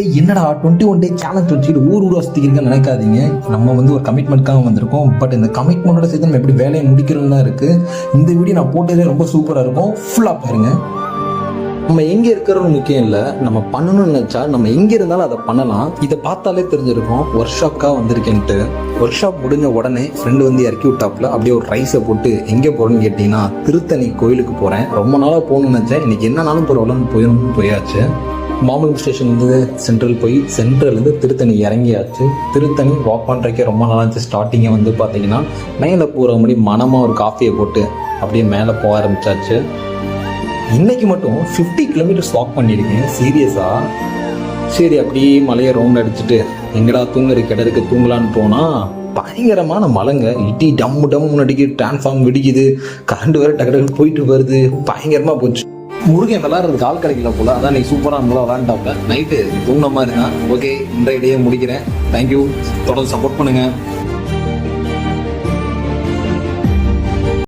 என்னடா 21 டே சேலஞ்ச் வச்சுட்டு ஊரா சுத்திக்கிறீங்கன்னு நினைக்காதீங்க. நம்ம வந்து ஒரு கமிட்மெண்ட்காக வந்திருக்கோம். பட் இந்த கமிட்மெண்ட்டோட சேர்த்து நம்ம எப்படி வேலையை முடிக்கிறோம் தான் இருக்கு. இந்த வீடியோ நான் போட்டதே ரொம்ப சூப்பராக இருக்கும். ஃபுல்லாக பாருங்க. நம்ம எங்கே இருக்கிறோம் முக்கியம் இல்லை, நம்ம பண்ணணும்னு நினச்சா நம்ம எங்கே இருந்தாலும் அதை பண்ணலாம். இதை பார்த்தாலே தெரிஞ்சிருக்கும் ஒர்க் ஷாப்காக வந்திருக்கேன்ட்டு. ஒர்க் ஷாப் முடிஞ்ச உடனே ஃப்ரெண்டு வந்து இறக்கி விட்டாப்புல அப்படியே ஒரு ரைஸை போட்டு எங்கே போகிறேன்னு கேட்டிங்கன்னா திருத்தணி கோயிலுக்கு போகிறேன். ரொம்ப நாளாக போகணும்னு நினச்சேன். இன்றைக்கி என்னன்னாலும் பரவாயில்லன்னு போயாச்சு. மாமல்லம் ஸ்டேஷன் வந்து சென்ட்ரல் போய் சென்ட்ரல்லேருந்து திருத்தணி இறங்கியாச்சு. திருத்தணி வாக் பண்ணுறக்கே ரொம்ப நாளாச்சு. ஸ்டார்டிங்கை வந்து பார்த்தீங்கன்னா மேலே போகிற முடி மனமாக ஒரு காஃபியை போட்டு அப்படியே மேலே போக ஆரம்பிச்சாச்சு. இன்னைக்கு மட்டும் 50 கிலோமீட்டர்ஸ் வாக் பண்ணியிருக்கேன் சீரியஸாக. சரி அப்படியே மலையை ரவுண்ட் அடிச்சுட்டு எங்கடா தூங்குற கிடருக்கு தூங்கலான்னு போனால் பயங்கரமான மலைங்க. இடி டம்மு டம்முன்னு அடிக்குது, டிரான்ஸ்ஃபார்ம் வெடிக்குது, கரண்ட் வேறு டக்கு டக்குன்னு போயிட்டு வருது. பயங்கரமாக போச்சு. முருகன் விளாட்றதுக்கு ஆள் கிடைக்கல போல, அதான் நீ சூப்பராக இருந்தாலும் விளாண்டாப்ல. நைட்டு தூங்கின மாதிரி தான். ஓகே, இன்றைய டே முடிக்கிறேன். தேங்க்யூ, தொடர்ந்து சப்போர்ட் பண்ணுங்கள்.